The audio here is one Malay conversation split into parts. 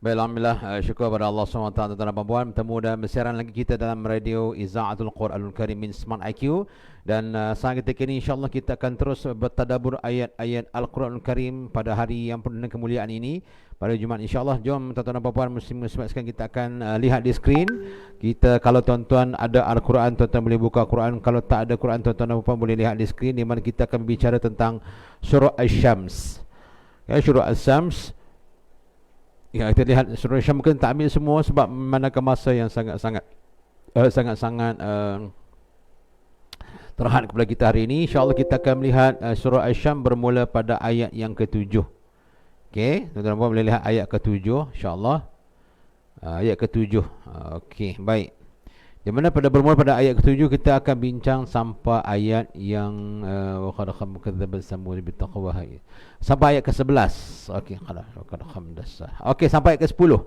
Baik, Alhamdulillah, syukur kepada Allah SWT. Tuan-tuan dan puan, bertemu dan bersiaran lagi kita dalam radio Iza'atul Quranul Karim min Smart IQ. Dan saat ketika ini insyaAllah kita akan terus bertadabur ayat-ayat Al-Quranul Karim pada hari yang penuh dengan kemuliaan ini, pada Jumaat insyaAllah. Jom tuan-tuan dan puan, muslim-muslimat sekalian, kita akan lihat di skrin. Kita, kalau tuan-tuan ada Al-Quran, tuan-tuan boleh buka Quran. Kalau tak ada Quran, tuan-tuan dan puan boleh lihat di skrin, di mana kita akan bicara tentang surah Asy-Syams. Surah Asy-Syams. Ya, kita lihat surah Syam, mungkin tak ambil semua sebab memandangkan masa yang sangat-sangat terhad kepada kita hari ini. InsyaAllah kita akan melihat surah Asy-Syam bermula pada ayat yang ke-7. Okey, tuan-tuan boleh lihat ayat ke-7 insyaAllah. Ayat ke-7. Okey, baik. Di mana bermula pada ayat ke-7, kita akan bincang sampai ayat yang waqad kadzdzaba samud bittaqwa, sampai ayat ke-11. Okey, okey, sampai ayat ke-10.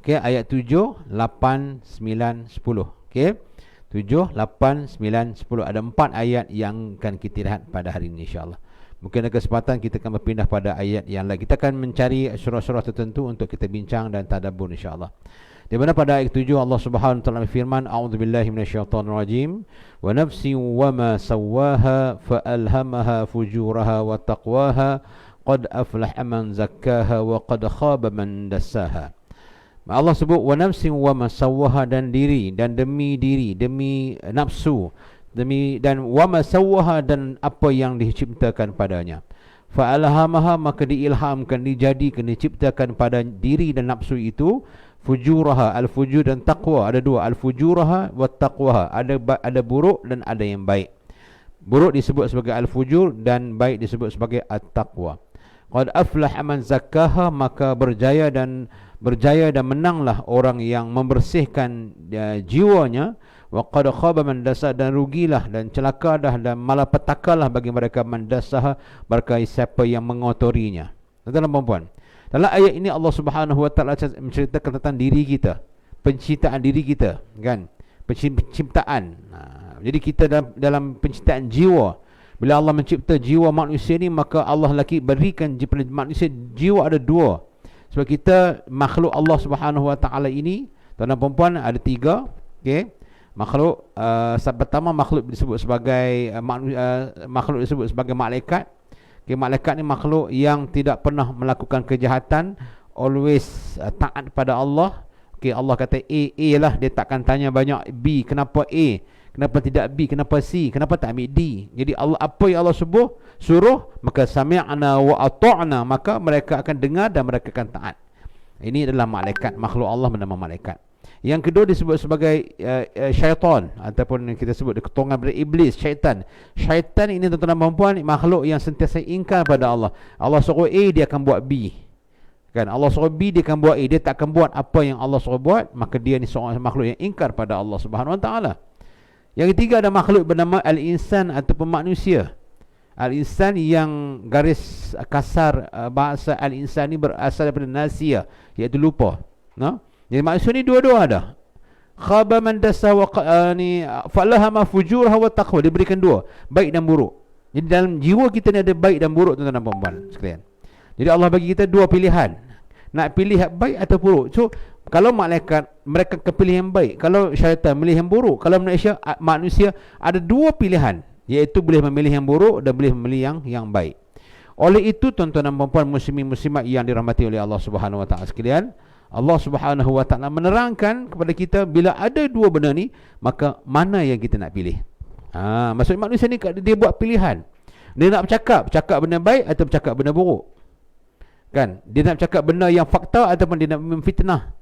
Okey, ayat 7, 8, 9, 10. Okey, 7, 8, 9, 10. Ada 4 ayat yang akan kita lihat pada hari ini insyaAllah. Mungkin ada kesempatan kita akan berpindah pada ayat yang lain. Kita akan mencari surah-surah tertentu untuk kita bincang dan tadabbur insyaAllah. Di mana pada ayat 7 Allah Subhanahu wa taala berfirman, a'udzubillahi minasyaitonir rajim, wa nafsin wa ma sawwaha fa alhamaha fujuraha wa taqwaha qad aflaha man zakkaha wa qad khaba man dassaha. Allah sebut wa nafsin wa ma sawwaha, dan diri, dan demi nafsu, demi dan wa ma sawwaha, dan apa yang diciptakan padanya. Fa alhamaha, maka diilhamkan, dijadikan, diciptakan pada diri dan nafsu itu fujuraha, al-fujur dan taqwa. Ada dua, al-fujuraha wa taqwaha. Ada buruk dan ada yang baik. Buruk disebut sebagai al-fujur dan baik disebut sebagai at-taqwa. Qad aflaha man zakkaha, maka berjaya dan menanglah orang yang membersihkan jiwanya. Wa qad khaba man dassaha, dan rugilah dan celaka dah dan malapetakalah bagi mereka man dassaha, berkai siapa yang mengotorinya. Tuan-tuan dan puan, dalam ayat ini Allah Subhanahu wa taala menceritakan tentang diri kita, penciptaan diri kita, kan? Penciptaan. Jadi kita dalam penciptaan jiwa. Bila Allah mencipta jiwa manusia ni, maka Allah lagi berikan kepada manusia jiwa ada dua. Sebab kita makhluk Allah Subhanahu wa taala ini, tuan-tuan dan puan, ada tiga. Okey. Makhluk pertama, makhluk disebut sebagai makhluk disebut sebagai malaikat. Okay, malaikat ni makhluk yang tidak pernah melakukan kejahatan, always taat pada Allah. Okay, Allah kata A lah, dia takkan tanya banyak B, kenapa A, kenapa tidak B, kenapa C, kenapa tak ambil D. Jadi Allah, apa yang Allah suruh, maka sami'na wa ata'na, maka mereka akan dengar dan mereka akan taat. Ini adalah malaikat, makhluk Allah bernama malaikat. Yang kedua disebut sebagai syaitan, ataupun kita sebut keturunan dari iblis, syaitan. Syaitan ini, tuan-tuan dan puan, makhluk yang sentiasa ingkar pada Allah. Allah suruh A, dia akan buat B. Kan? Allah suruh B, dia akan buat A. Dia tak akan buat apa yang Allah suruh buat. Maka dia ni seorang makhluk yang ingkar pada Allah Subhanahu wa taala. Yang ketiga ada makhluk bernama al-insan ataupun manusia. Al-insan yang garis kasar bahasa al-insan ni berasal daripada nasia, iaitu lupa. No? Jadi manusia ni dua-dua ada. Khaba man dasa wa ni falahama fujurha wa taqwa, diberikan dua, baik dan buruk. Jadi dalam jiwa kita ni ada baik dan buruk, tuan-tuan dan puan sekalian. Jadi Allah bagi kita dua pilihan, nak pilih yang baik atau buruk. So kalau malaikat, mereka kepilih yang baik. Kalau syaitan memilih yang buruk. Kalau manusia ada dua pilihan, iaitu boleh memilih yang buruk dan boleh memilih yang baik. Oleh itu, tuan-tuan dan puan, muslimin muslimat yang dirahmati oleh Allah Subhanahu wa taala sekalian, Allah Subhanahu wa taala menerangkan kepada kita, bila ada dua benda ni, maka mana yang kita nak pilih. Maksud manusia ni, dia buat pilihan. Dia nak bercakap benda baik atau bercakap benda buruk. Kan? Dia nak bercakap benda yang fakta ataupun dia nak memfitnah.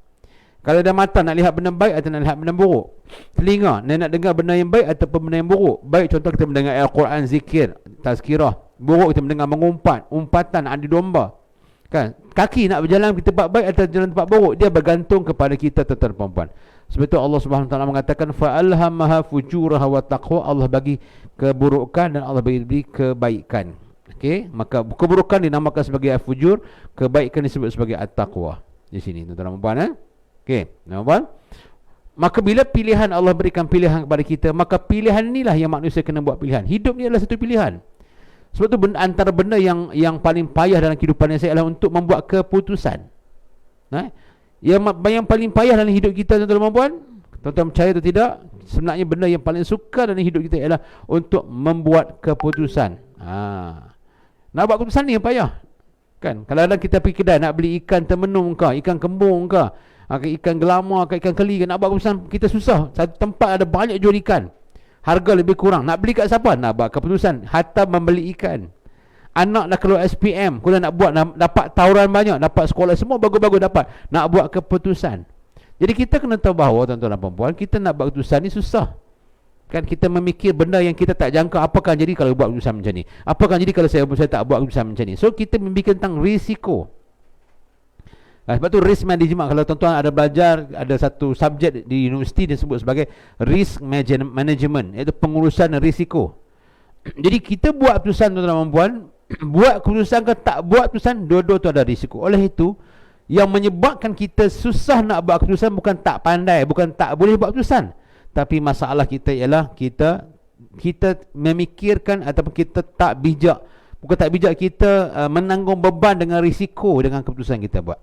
Kalau ada mata, nak lihat benda baik atau nak lihat benda buruk. Telinga, dia nak dengar benda yang baik ataupun benda yang buruk. Baik, contoh kita mendengar Al-Quran, zikir, tazkirah. Buruk, kita mendengar umpatan, adu domba. Kan? Kaki nak berjalan ke tempat baik atau jalan tempat buruk, dia bergantung kepada kita, tuan-tuan dan puan. Sebab itu Allah Subhanahu wa taala mengatakan fa alhamaha fujuraha wa taqwa, Allah bagi keburukan dan Allah bagi kebaikan. Okey, maka keburukan dinamakan sebagai al-fujur, kebaikan disebut sebagai at-taqwa. Di sini, tuan-tuan dan puan, okey, nampak? Maka bila pilihan, Allah berikan pilihan kepada kita, maka pilihan inilah yang manusia kena buat pilihan. Hidup ni adalah satu pilihan. Sebab itu antara benda yang paling payah dalam kehidupan saya adalah untuk membuat keputusan. Yang paling payah dalam hidup kita, tuan-tuan dan puan, tuan-tuan percaya atau tidak, sebenarnya benda yang paling sukar dalam hidup kita ialah untuk membuat keputusan. Nak buat keputusan ni yang payah. Kan? Kadang-kadang kita pergi kedai nak beli ikan termenung ke, ikan kembung ke, ikan gelama ke, ikan keli ke, nak buat keputusan kita susah. Satu tempat ada banyak jual ikan, harga lebih kurang. Nak beli kat siapa? Nak buat keputusan. Hatta membeli ikan. Anak dah keluar SPM, kalau nak buat, dapat tawaran banyak, dapat sekolah semua bagus-bagus dapat, nak buat keputusan. Jadi kita kena tahu bahawa, tuan-tuan dan puan-puan, kita nak buat keputusan ni susah. Kan kita memikir benda yang kita tak jangka, apakah jadi kalau buat keputusan macam ni, apakah jadi kalau saya tak buat keputusan macam ni. So kita memikir tentang risiko. Sebab tu risk management, kalau tuan-tuan ada belajar, ada satu subjek di universiti disebut sebagai risk management, iaitu pengurusan risiko. Jadi kita buat keputusan, tuan-tuan dan puan, buat keputusan ke tak buat keputusan, dua-dua tu ada risiko. Oleh itu, yang menyebabkan kita susah nak buat keputusan bukan tak pandai, bukan tak boleh buat keputusan, tapi masalah kita ialah kita memikirkan ataupun kita tak bijak. Bukan tak bijak, kita menanggung beban dengan risiko dengan keputusan kita buat.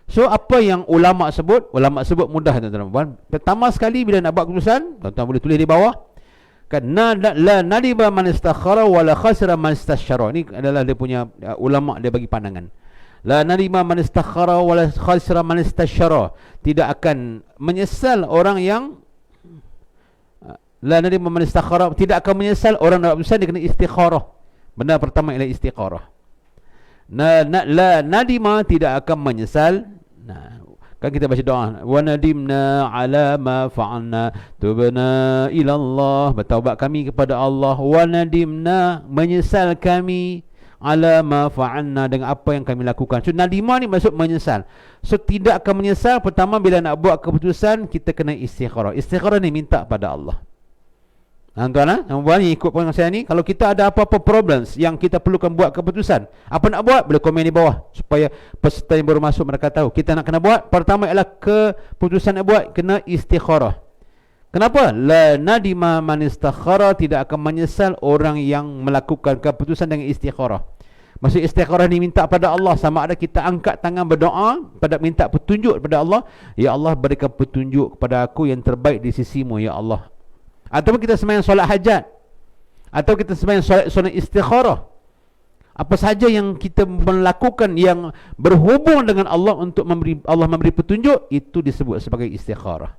So apa yang ulama sebut? Ulama sebut mudah, tuan-tuan dan puan. Pertama sekali bila nak buat keputusan, tuan-tuan boleh tulis di bawah, kan, la nadiba man istakhara wa la khasira man istashara. Ini adalah dia punya ulama, dia bagi pandangan. La nadiba man istakhara wa la khasira man istashara. Tidak akan menyesal orang yang la nadiba man istakhara, tidak akan menyesal orang nak keputusan, dia kena istikharah. Benda pertama ialah istikharah. La nadima, tidak akan menyesal. Kan kita baca doa, wa nadimna ala ma fa'alna tubna ila Allah, bertaubat kami kepada Allah, wa nadimna, menyesal kami, ala ma fa'alna, dengan apa yang kami lakukan. So nadima ni maksud menyesal. So tidak akan menyesal. Pertama, bila nak buat keputusan, kita kena istikharah. Istikharah ni minta pada Allah. Tuan-tuan, yang ikut pengajian saya ni, kalau kita ada apa-apa problems yang kita perlukan buat keputusan, apa nak buat, boleh komen di bawah supaya peserta yang baru masuk mereka tahu. Kita nak kena buat, pertama ialah keputusan nak buat kena istikharah. Kenapa? La nadima man istakhara, tidak akan menyesal orang yang melakukan keputusan dengan istikharah. Maksud istikharah ni minta pada Allah, sama ada kita angkat tangan berdoa pada minta petunjuk kepada Allah, ya Allah berikan petunjuk kepada aku yang terbaik di sisimu ya Allah. Ataupun kita sembahyang solat hajat, atau kita sembahyang solat istikharah. Apa saja yang kita melakukan yang berhubung dengan Allah untuk Allah memberi petunjuk, itu disebut sebagai istikharah.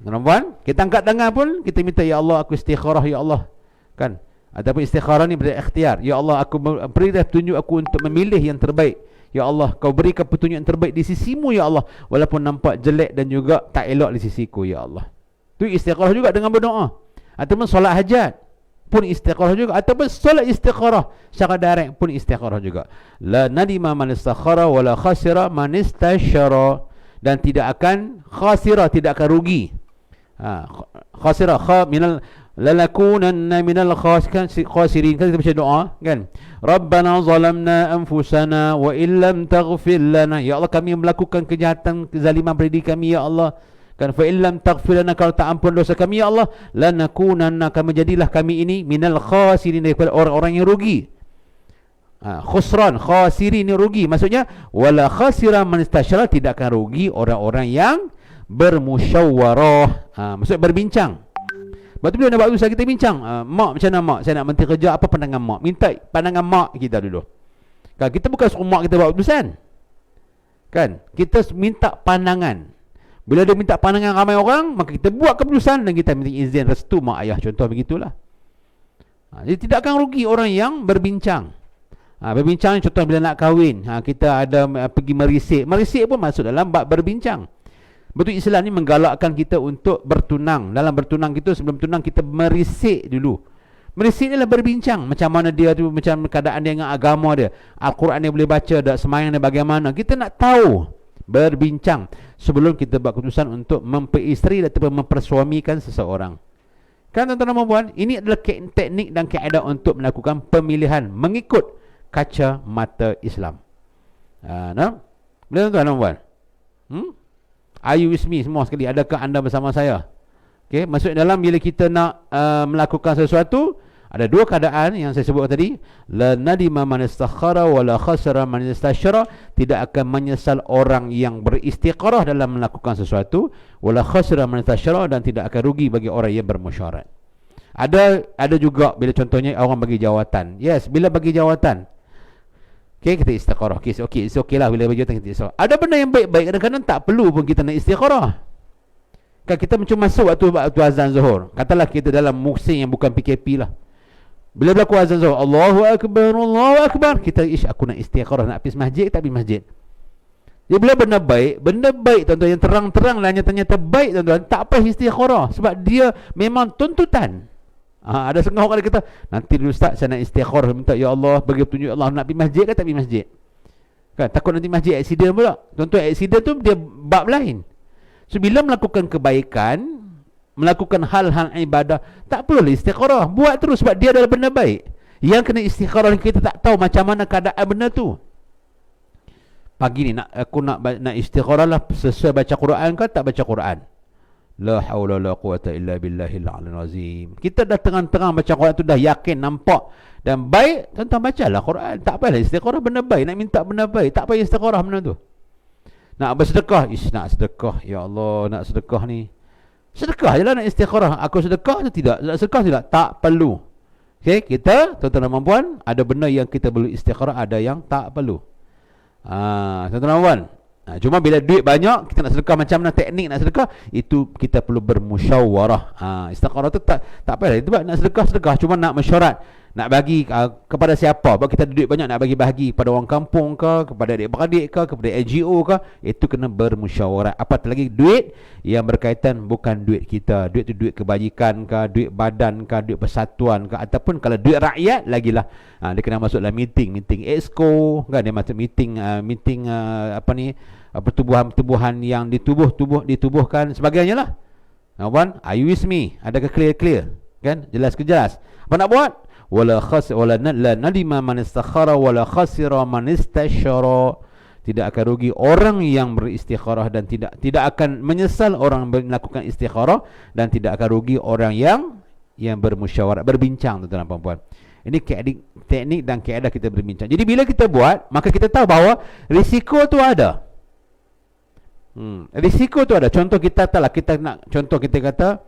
Tuan-tuan, kita angkat tangan pun kita minta, ya Allah aku istikharah ya Allah. Kan? Ataupun istikharah ni berarti ikhtiar. Ya Allah, aku berilah petunjuk aku untuk memilih yang terbaik. Ya Allah, kau berikan petunjuk yang terbaik di sisimu ya Allah, walaupun nampak jelek dan juga tak elok di sisiku ya Allah. Itu istikharah juga dengan berdoa. Ataupun solat hajat pun istikharah juga. Ataupun solat istikharah secara direct pun istikharah juga. La nadima man istakhara wa la khasira man istashara. Dan tidak akan khasira, tidak akan rugi. Khasira, minal lalakunanna minal khasirin. Kan kita baca doa kan, Rabbana zalamna anfusana wa illam taghfir lana. Ya Allah, kami melakukan kejahatan, kezaliman pada diri kami ya Allah. Kan, fa illam taghfir lana, kalau tak ampun dosa kami ya Allah, lanakunanna, kami jadilah kami ini minal khasirin, daripada orang-orang yang rugi. Khusran, khasirin ni rugi. Maksudnya wala khasira man istashara, tidak akan rugi orang-orang yang bermusyawarah. Maksud berbincang. Lepas tu bila nak buat usaha, kita bincang, mak macam mana mak, saya nak menteri kerja, apa pandangan mak, minta pandangan mak kita dulu. Kan, kita bukan suruh mak kita buat keputusan. Kan, kita minta pandangan. Bila dia minta pandangan ramai orang, maka kita buat keputusan dan kita minta izin restu mak ayah, contoh begitulah. Jadi tidak akan rugi orang yang berbincang. Berbincang contoh bila nak kahwin, kita ada pergi merisik. Merisik pun masuk dalam bab berbincang. Betul, Islam ni menggalakkan kita untuk bertunang. Dalam bertunang kita, sebelum tunang kita merisik dulu. Merisik adalah berbincang. Macam mana dia tu, macam keadaan dia dengan agama dia, Al-Quran dia boleh baca, dak sembahyang dia bagaimana. Kita nak tahu, berbincang sebelum kita buat keputusan untuk memperisteri ataupun mempersuamikan seseorang. Kan tuan-tuan dan puan, ini adalah teknik dan kaedah untuk melakukan pemilihan mengikut kaca mata Islam. Boleh tuan-tuan dan puan? Are you with me semua sekali? Adakah anda bersama saya? Okay, maksud dalam bila kita nak melakukan sesuatu, Ada dua keadaan yang saya sebut tadi. La nadima man istakhara wa la khasara man istashara. Tidak akan menyesal orang yang beristikharah dalam melakukan sesuatu, wa la khasara man istashara, dan tidak akan rugi bagi orang yang bermusyawarah. Ada juga bila contohnya orang bagi jawatan. Yes, bila bagi jawatan, kita istikharah. It's okay lah bila bagi jawatan kita istikharah. Ada benda yang baik-baik, kadang-kadang tak perlu pun kita nak istikharah. Kan kita macam masuk waktu azan Zuhur. Katalah kita dalam musim yang bukan PKP lah. Bila berlaku azan Zuhur, Allahu Akbar, kita aku nak istikharah, nak pergi masjid, tak pergi masjid. Jadi bila benda baik tuan-tuan, yang terang-terang lah, nyata-nyata baik tuan-tuan, tak payah istikharah, sebab dia memang tuntutan. Ada setengah orang kata, nanti dulu Ustaz saya nak istikharah, minta ya Allah bagi petunjuk Allah, nak pergi masjid ke tak pergi masjid. Kan takut nanti masjid aksiden pula. Tuan-tuan, aksiden tu dia bab lain. So bila melakukan kebaikan, melakukan hal-hal ibadah, tak perlu istikharah, buat terus, sebab dia adalah benda baik. Yang kena istikharah, kita tak tahu macam mana keadaan benda tu. Pagi ni aku nak istikharah lah, sesuai baca Quran ke tak baca Quran. La haula la quwata illa billahil aliyyil azim. Kita dah terang-terang baca Quran tu, dah yakin, nampak dan baik, tuan-tuan bacalah Quran. Tak payahlah istikharah, benda baik, nak minta benda baik, tak payah istikharah benda tu. Nak bersedekah, nak sedekah, ya Allah nak sedekah ni, sedekah je lah, nak istikharah. Aku sedekah atau tidak? Nak sedekah tidak? Tak perlu. Okay, kita tuan-tuan dan puan, ada benda yang kita perlu istikharah, ada yang tak perlu. Tuan-tuan dan puan, cuma bila duit banyak, kita nak sedekah macam mana teknik nak sedekah, itu kita perlu bermusyawarah. Istikharah tu tak payah. Itu nak sedekah, cuma nak mesyuarat, nak bagi kepada siapa. Sebab kita ada duit banyak, nak bagi pada orang kampung ke, kepada adik-beradik ke, kepada NGO ke, itu kena bermusyawarah. Apatah lagi duit yang berkaitan bukan duit kita, duit tu duit kebajikan ke, duit badan ke, duit persatuan ke, ataupun kalau duit rakyat lagilah, dia kena masuk dalam meeting exco kan, dia masuk meeting pertubuhan yang ditubuhkan sebagainya lah. Puan, are you with me? Adakah clear kan, jelas ke jelas apa nak buat? Wala nadima man istakhara wala khasira man istashara. Tidak akan rugi orang yang beristikharah, dan tidak akan menyesal orang melakukan istikharah, dan tidak akan rugi orang yang bermusyawarah, berbincang, tuan-tuan dan puan-puan. Ini teknik dan kaedah kita berbincang. Jadi bila kita buat, maka kita tahu bahawa risiko tu ada. Risiko tu ada. Contoh kita kata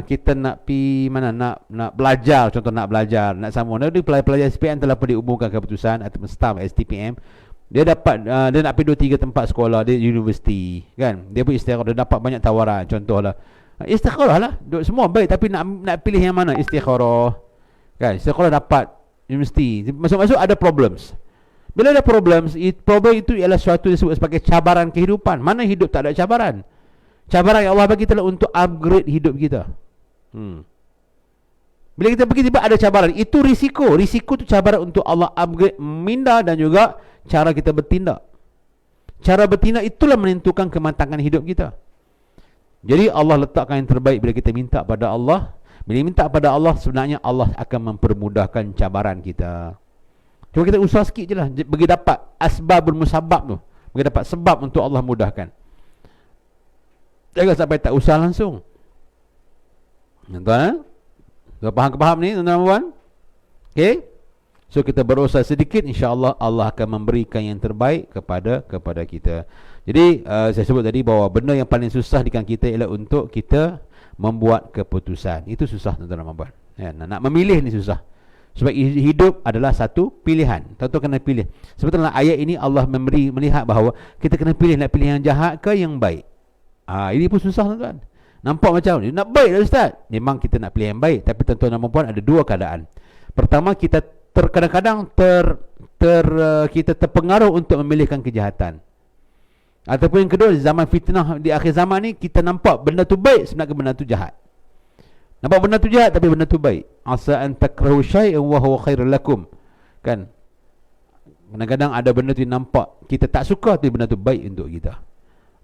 kita nak pi mana, nak belajar, contoh nak belajar, nak sambung. Dia pelajar SPM telah pun diumumkan keputusan ataupun staff STPM, dia dapat dia nak pergi 2-3 tempat sekolah di universiti kan. Dia pun istikharah, dia dapat banyak tawaran. Contohlah istikharah lah, semua baik, tapi nak pilih yang mana istikharah kan. Istikharah dapat universiti, masuk-masuk ada problems. Bila ada problems, problem itu ialah suatu yang disebut sebagai cabaran kehidupan. Mana hidup tak ada cabaran? Cabaran yang Allah bagi adalah untuk upgrade hidup kita. Bila kita pergi tiba ada cabaran, itu risiko. Risiko itu cabaran untuk Allah upgrade minda dan juga cara kita bertindak. Cara bertindak itulah menentukan kematangan hidup kita. Jadi Allah letakkan yang terbaik bila kita minta pada Allah. Bila minta pada Allah, sebenarnya Allah akan mempermudahkan cabaran kita. Cuma kita usaha sikit je lah, bagi dapat asbabul musabab tu, bagi dapat sebab untuk Allah mudahkan. Jangan sampai tak usah langsung. Tuan-tuan, faham ni tuan-tuan? Okay. So kita berusaha sedikit, insya-Allah Allah akan memberikan yang terbaik kepada kita. Jadi saya sebut tadi bahawa benda yang paling susah di kalangan kita ialah untuk kita membuat keputusan. Itu susah tuan-tuan. Ya, nak memilih ni susah. Sebab hidup adalah satu pilihan. Tuan-tuan kena pilih. Sebetulnya ayat ini Allah melihat bahawa kita kena pilih, nak pilih yang jahat ke yang baik. Ini pun susah tuan-tuan. Nampak macam ni, nak baik lah Ustaz. Memang kita nak pilih yang baik, tapi tuan-tuan dan puan ada dua keadaan. Pertama, kita kadang-kadang kita terpengaruh untuk memilihkan kejahatan. Ataupun yang kedua, zaman fitnah di akhir zaman ni, kita nampak benda tu baik, sebenarnya benda tu jahat. Nampak benda tu jahat tapi benda tu baik. Asa an takrahu syai'an wa huwa khairul lakum. Kan? Kadang-kadang ada benda tu nampak kita tak suka, tapi benda tu baik untuk kita.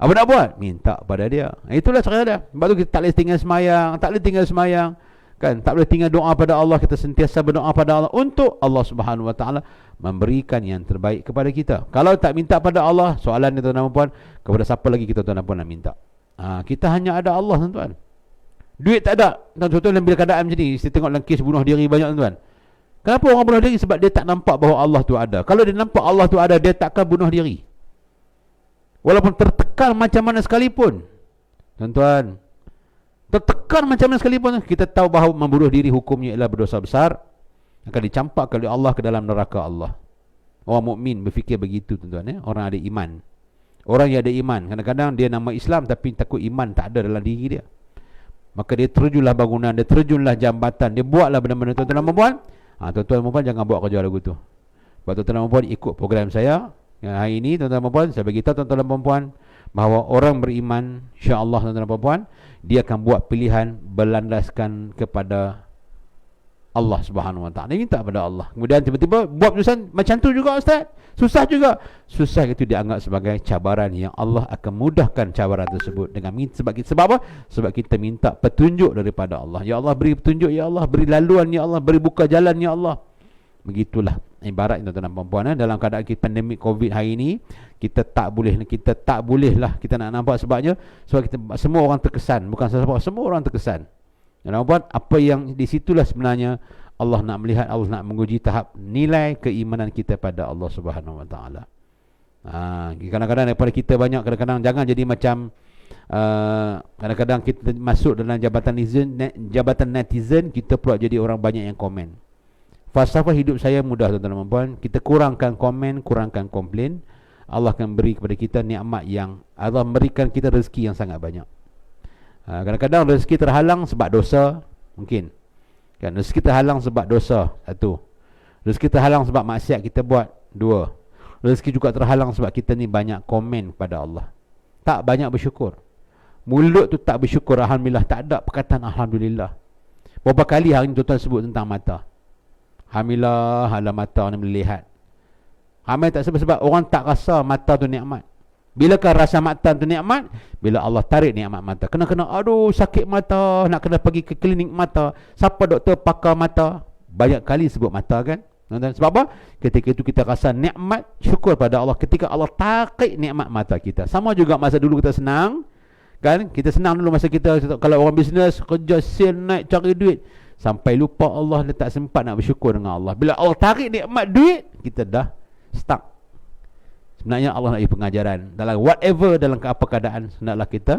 Apa nak buat? Minta pada dia. Itulah cara dia. Sebab tu kita tak boleh tinggal semayang, kan? Tak boleh tinggal doa pada Allah. Kita sentiasa berdoa pada Allah untuk Allah Subhanahu Wa Taala memberikan yang terbaik kepada kita. Kalau tak minta pada Allah, soalan ni tuan-tuan dan puan, kepada siapa lagi kita tuan-tuan dan puan nak minta? Kita hanya ada Allah tuan-tuan. Duit tak ada. Tuan-tuan bila keadaan macam ni, kita tengok dalam kes bunuh diri banyak tuan. Kenapa orang bunuh diri? Sebab dia tak nampak bahawa Allah tu ada. Kalau dia nampak Allah tu ada, dia takkan bunuh diri. Walaupun tertekan macam mana sekalipun. Tuan-tuan, tertekan macam mana sekalipun, kita tahu bahawa membunuh diri hukumnya ialah berdosa besar, akan dicampakkan oleh Allah ke dalam neraka Allah. Orang mukmin berfikir begitu tuan-tuan, ya? Orang ada iman. Orang yang ada iman, kadang-kadang dia nama Islam tapi takut iman tak ada dalam diri dia. Maka dia terjunlah bangunan, dia terjunlah jambatan, dia buatlah benda-benda. Tuan-tuan dan puan-puan, tuan-tuan dan puan jangan buat kerja lagu tu. Sebab tuan-tuan dan puan ikut program saya hari ini, tuan-tuan dan puan, saya beritahu tuan-tuan dan puan bahawa orang beriman, insya-Allah tuan-tuan dan puan, dia akan buat pilihan berlandaskan kepada Allah Subhanahu Wa Taala. Dia minta kepada Allah. Kemudian tiba-tiba buat keputusan macam tu juga ustaz. Susah juga. Susah itu dianggap sebagai cabaran yang Allah akan mudahkan cabaran tersebut dengan sebab apa? Sebab kita minta petunjuk daripada Allah. Ya Allah beri petunjuk, ya Allah beri laluan, ya Allah beri buka jalan, ya Allah. Begitulah ibarat tuan-tuan dan puan-puan, dalam keadaan kita pandemik Covid hari ini, kita tak boleh lah kita nak nampak sebabnya sebab kita semua orang terkesan, bukan siapa, semua orang terkesan. Dan puan, apa yang di situlah sebenarnya Allah nak melihat, Allah nak menguji tahap nilai keimanan kita pada Allah Subhanahu Wa Taala. Kadang-kadang daripada kita banyak, kadang-kadang jangan jadi macam kadang-kadang kita masuk dalam jabatan netizen, kita pula jadi orang banyak yang komen. Falsafah hidup saya mudah tuan-tuan dan puan, kita kurangkan komen, kurangkan komplain, Allah akan beri kepada kita nikmat yang Allah memberikan kita rezeki yang sangat banyak. Kadang-kadang rezeki terhalang sebab dosa, mungkin kan, rezeki terhalang sebab dosa, satu. Rezeki terhalang sebab maksiat kita buat, dua. Rezeki juga terhalang sebab kita ni banyak komen kepada Allah, tak banyak bersyukur. Mulut tu tak bersyukur, alhamdulillah, tak ada perkataan alhamdulillah. Berapa kali hari ni tuan-tuan sebut tentang mata, alhamdulillah, hala mata ni boleh lihat. Ramai tak sebab orang tak rasa mata tu nikmat. Bilakah rasa mata tu nikmat? Bila Allah tarik nikmat mata. Kena-kena, aduh sakit mata, nak kena pergi ke klinik mata. Siapa doktor pakar mata? Banyak kali sebut mata kan? Sebab apa? Ketika itu kita rasa nikmat, syukur pada Allah ketika Allah tarik nikmat mata kita. Sama juga masa dulu kita senang, kan? Kita senang dulu masa kita, kalau orang bisnes, kerja, sale, naik, cari duit, sampai lupa Allah, dia tak sempat nak bersyukur dengan Allah. Bila Allah tarik nikmat duit, kita dah stuck. Sebenarnya Allah nak bagi pengajaran dalam whatever, dalam apa keadaan, hendaklah kita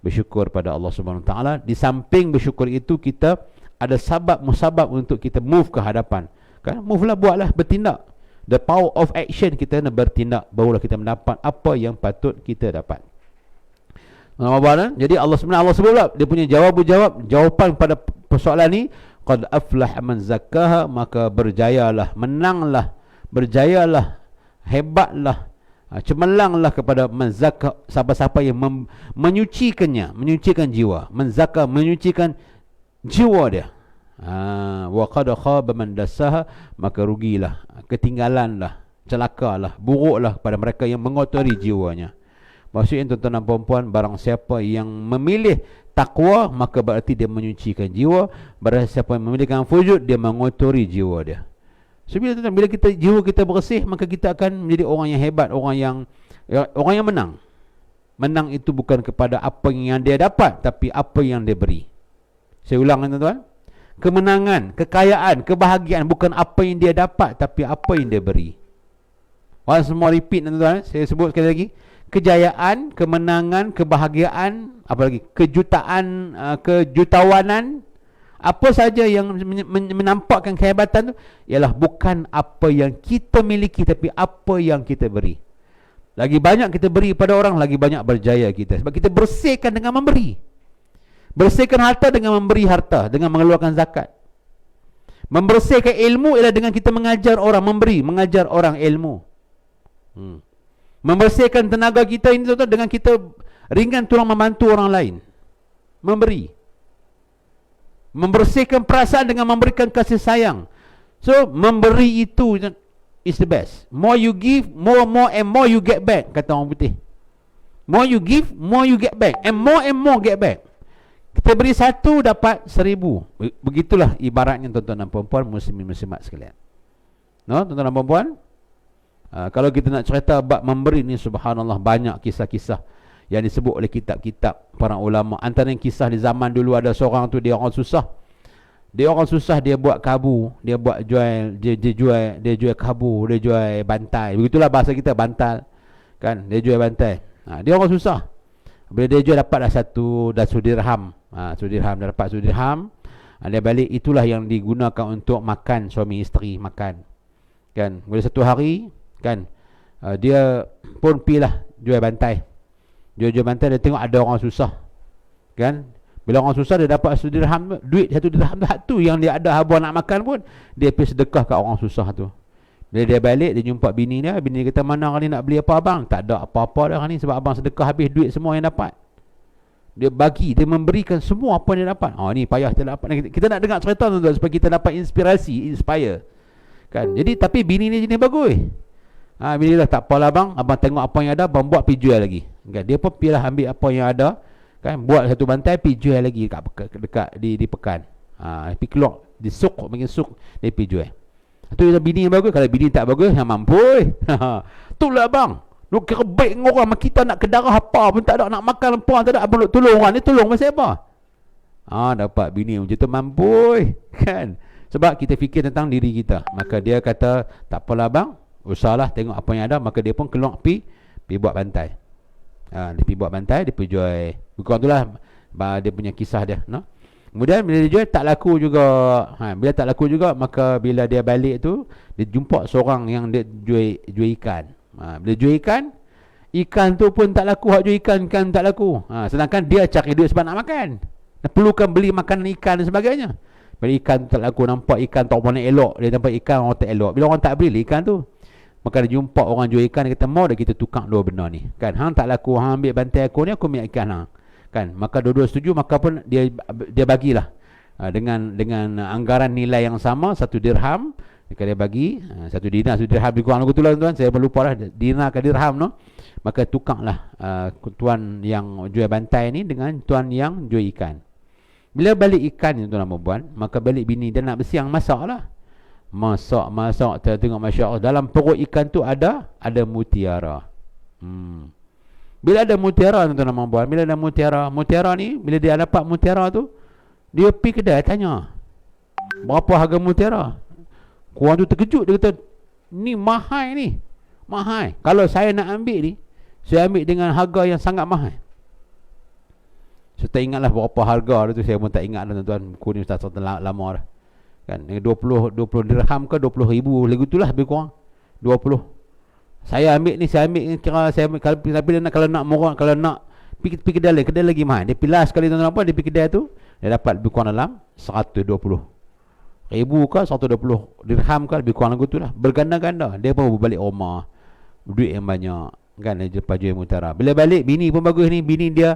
bersyukur pada Allah Subhanahu Wa Taala. Di samping bersyukur itu, kita ada sabab musabab untuk kita move ke hadapan. Kan? Move lah, buatlah, bertindak. The power of action, kita nak bertindak, barulah kita mendapat apa yang patut kita dapat. Jadi Allah sebenarnya Allah sebut dia punya jawapan pada persoalan ni, qad aflah man zakkaha, maka berjayalah, menanglah, berjayalah, hebatlah, cemerlanglah kepada menzakah, siapa-siapa yang menyucikannya, menyucikan jiwa. Menzakah, menyucikan jiwa dia. Wa qad khaba man dassaha, maka rugilah, ketinggalanlah, celakalah, buruklah pada mereka yang mengotori jiwanya. Maksudnya tuan-tuan dan puan-puan, barang siapa yang memilih takwa, maka berarti dia menyucikan jiwa. Barang siapa yang memilihkan fujud, dia mengotori jiwa dia. So, bila kita jiwa kita bersih, maka kita akan menjadi orang yang hebat, orang yang menang. Menang itu bukan kepada apa yang dia dapat, tapi apa yang dia beri. Saya ulang tuan-tuan. Kemenangan, kekayaan, kebahagiaan bukan apa yang dia dapat, tapi apa yang dia beri. Once more repeat tuan-tuan, saya sebut sekali lagi. Kejayaan, kemenangan, kebahagiaan, apa lagi? Kejutaan, kejutawanan, apa saja yang menampakkan kehebatan tu ialah bukan apa yang kita miliki, tapi apa yang kita beri. Lagi banyak kita beri pada orang, lagi banyak berjaya kita. Sebab kita bersihkan dengan memberi. Bersihkan harta dengan memberi harta, dengan mengeluarkan zakat. Membersihkan ilmu ialah dengan kita mengajar orang, mengajar orang ilmu. Membersihkan tenaga kita ini dengan kita ringan tulang membantu orang lain. Memberi. Membersihkan perasaan dengan memberikan kasih sayang. So, memberi itu is the best. More you give, more and more you get back, kata orang putih. More you give, more you get back, and more get back. Kita beri 1, dapat 1000. Begitulah ibaratnya tuan-tuan dan puan-puan, muslimin muslimat sekalian. No, tuan-tuan dan puan-puan, kalau kita nak cerita bab memberi ni, subhanallah, banyak kisah-kisah yang disebut oleh kitab-kitab para ulama. Antara yang kisah di zaman dulu, ada seorang tu, dia orang susah. Dia orang susah, dia buat kabu, dia buat jual, dia jual kabu, dia jual bantal. Begitulah bahasa kita, bantal. Kan, dia jual bantal. Dia orang susah. Bila dia jual dapatlah satu dirham. Dirham, dah dapat dirham. Dia balik, itulah yang digunakan untuk makan suami isteri makan. Kan, bila satu hari kan, dia pun pilah jual bantai. Jual bantai, dia tengok ada orang susah. Kan? Bila orang susah, dia dapat satu dirham, duit satu dirham tu yang dia ada habar nak makan pun, dia pergi sedekah kat orang susah tu. Bila dia balik, dia jumpa bini dia kata, mana kali nak beli apa abang? Tak ada apa-apa dah ni, sebab abang sedekah habis duit semua yang dapat. Dia bagi, dia memberikan semua apa yang dia dapat. Ni payah kita dapat. Kita nak dengar cerita tu supaya kita dapat inspirasi, inspire. Kan? Jadi tapi bini ni jenis bagus. Bini dah tak apalah abang tengok apa yang ada, abang buat pergi jual lagi. Kan? Dia pun pilih ambil apa yang ada, kan, buat satu bantai pergi jual lagi dekat di pekan. Pergi keluar di suk, makin suk dia pergi jual. Tu bini yang bagus. Kalau bini tak bagus, yang mampu. Itulah abang. Lu kira baik dengan orang, kita nak kedarah apa pun tak ada, nak makan apa tak ada, abang nak tolong orang ni, tolong pasal apa? Dapat bini macam tu mampu. Kan? Sebab kita fikir tentang diri kita. Maka dia kata, tak apalah bang, usahlah tengok apa yang ada. Maka dia pun keluar pergi buat bantai. Dia pergi buat bantai, dia pergi jual. Bukan itulah dia punya kisah dia, no? Kemudian bila dia jual, tak laku juga. Bila tak laku juga, maka bila dia balik tu, dia jumpa seorang yang dia jual ikan. Bila jual ikan tu pun tak laku. Hak jual ikan tak laku. Sedangkan dia cari duit sebab nak makan. Dia perlukan beli makanan ikan dan sebagainya. Bila ikan tak laku, nampak ikan tak mana elok, dia nampak ikan orang tak elok. Bila orang tak beli ikan tu, maka dia jumpa orang jual ikan, dia kata, mau dah kita tukar dua benda ni. Kan, hang tak laku, hang ambil bantai aku ni, aku ambil ikan hang. Kan, maka dua-dua setuju, maka pun dia bagilah dengan anggaran nilai yang sama, satu dirham. Dia bagi satu dinar, satu dirham lebih kurang tu lah tuan. Saya lupa lah dinar ke dirham, no. Maka tukarlah tuan yang jual bantai ni dengan tuan yang jual ikan. Bila balik ikan ni tuan-tuan dan puan, maka balik bini dia nak bersiang, masak lah. Masak, kita tengok Masya Allah, dalam perut ikan tu ada mutiara. Bila ada mutiara tuan-tuan dan puan, bila ada mutiara ni, bila dia dapat mutiara tu, dia pergi kedai tanya, berapa harga mutiara? Korang tu terkejut, dia kata, ni mahal ni. Mahal. Kalau saya nak ambil ni, saya ambil dengan harga yang sangat mahal. Saya tak ingatlah berapa harga tu, saya pun tak ingat dah tuan-tuan. Buku ni Ustaz lama dah. Kan, 20 dirham ke 20 ribu lagu itulah lebih kurang. 20. Saya ambil ni, kira saya ambil, tapi dia nak, kalau nak murah, kalau nak pergi kedai lagi mahal. Dia pilih sekali tuan-tuan apa, dia pergi kedai tu, dia dapat lebih kurang dalam 120 ribu ke 120 dirham ke, lebih kurang lagu tu lah. Berganda-ganda. Dia pun balik rumah, duit yang banyak. Kan, dia lepas jual mutiara. Bila balik, bini pun bagus ni. Bini dia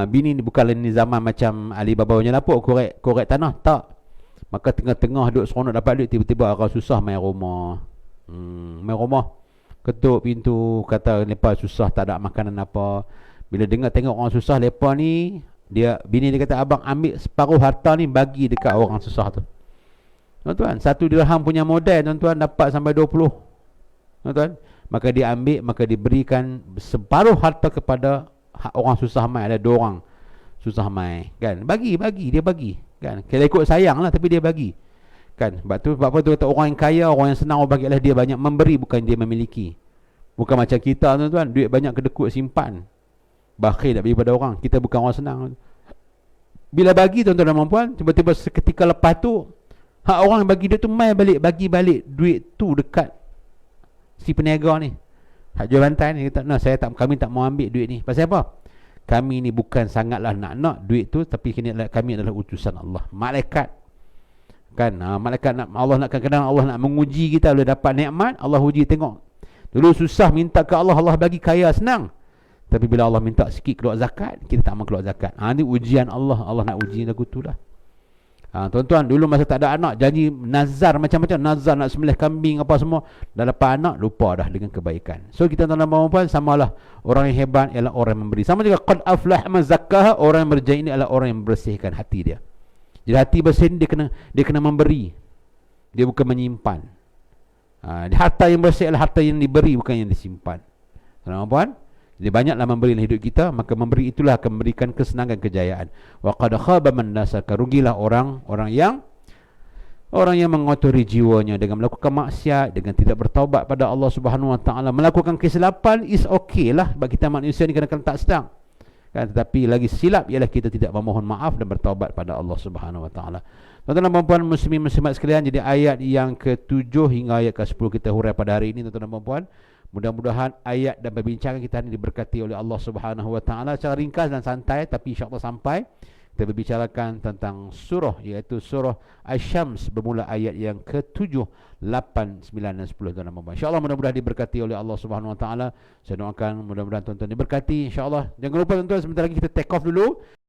bini ni bukanlah ni zaman macam Alibaba punya lapuk korek tanah, tak. Maka tengah-tengah duduk seronok dapat duit, tiba-tiba orang susah main rumah. Main rumah, ketuk pintu, kata lepas susah tak ada makanan apa. Bila dengar tengok orang susah lepas ni, bini dia kata, abang ambil separuh harta ni bagi dekat orang susah tu. Tuan-tuan, satu dirham punya modal tuan-tuan dapat sampai 20. Tuan-tuan, maka dia ambil, maka diberikan separuh harta kepada orang susah mai. Ada 2 orang susah mai, kan, bagi dia bagi, kan, kalau ikut sayang lah, tapi dia bagi, kan. Sebab apa tu kata, orang yang kaya, orang yang senang orang bagi, dia banyak memberi, bukan dia memiliki. Bukan macam kita tuan-tuan, duit banyak kedekut simpan, bakhil nak bagi pada orang. Kita bukan orang senang. Bila bagi tuan-tuan dan puan, tiba-tiba seketika lepas tu, orang yang bagi duit tu mai balik, bagi balik duit tu dekat si peniaga ni, hak jual bantai ni. Kata, kami tak mau ambil duit ni. Pasal apa? Kami ni bukan sangatlah nak duit tu, tapi kami adalah utusan Allah, malaikat. Kan, malaikat Allah nak, kadang-kadang Allah nak menguji kita. Bila dapat nikmat, Allah uji, tengok. Dulu susah minta ke Allah, Allah bagi kaya senang. Tapi bila Allah minta sikit keluar zakat, kita tak mau keluar zakat. Ni ujian Allah nak uji lagu tu lah. Tuan-tuan, dulu masa tak ada anak, janji nazar macam-macam, nazar nak sembelih kambing apa semua. Dah dapat anak, lupa dah dengan kebaikan. So kita tuan-tuan dan puan, samalah orang yang hebat ialah orang yang memberi. Sama juga qad aflah man zakkaha, orang yang berjaya ini adalah orang yang membersihkan hati dia. Jadi hati bersih ni dia kena memberi. Dia bukan menyimpan. Harta yang bersih adalah harta yang diberi, bukan yang disimpan. Tuan-tuan dan puan, Jadi banyaklah memberi dalam hidup kita, maka memberi itulah akan memberikan kesenangan, kejayaan. Wa qad khaba man dasaka, rugilah orang yang mengotori jiwanya dengan melakukan maksiat, dengan tidak bertaubat pada Allah Subhanahu Wa Taala. Melakukan kesilapan is okay lah, bagi kita manusia ni kadang-kadang tak sedang kan, tetapi lagi silap ialah kita tidak memohon maaf dan bertaubat pada Allah Subhanahu Wa Taala. Tuan-tuan dan puan muslimin muslimat sekalian, jadi ayat yang ke-7 hingga ayat ke-10 kita hurai pada hari ini tuan-tuan dan puan. Mudah-mudahan ayat dan perbincangan kita ini diberkati oleh Allah Subhanahu Wa Taala secara ringkas dan santai, tapi insya-Allah sampai. Kita berbicarakan tentang surah, iaitu surah Asy-Syams, bermula ayat yang ke-7, 8, 9 dan 10 dalam Ramadan. InsyaAllah mudah-mudahan diberkati oleh Allah Subhanahu Wa Taala. Saya doakan mudah-mudahan tuan-tuan diberkati insya-Allah. Jangan lupa tuan-tuan, sebentar lagi kita take off dulu.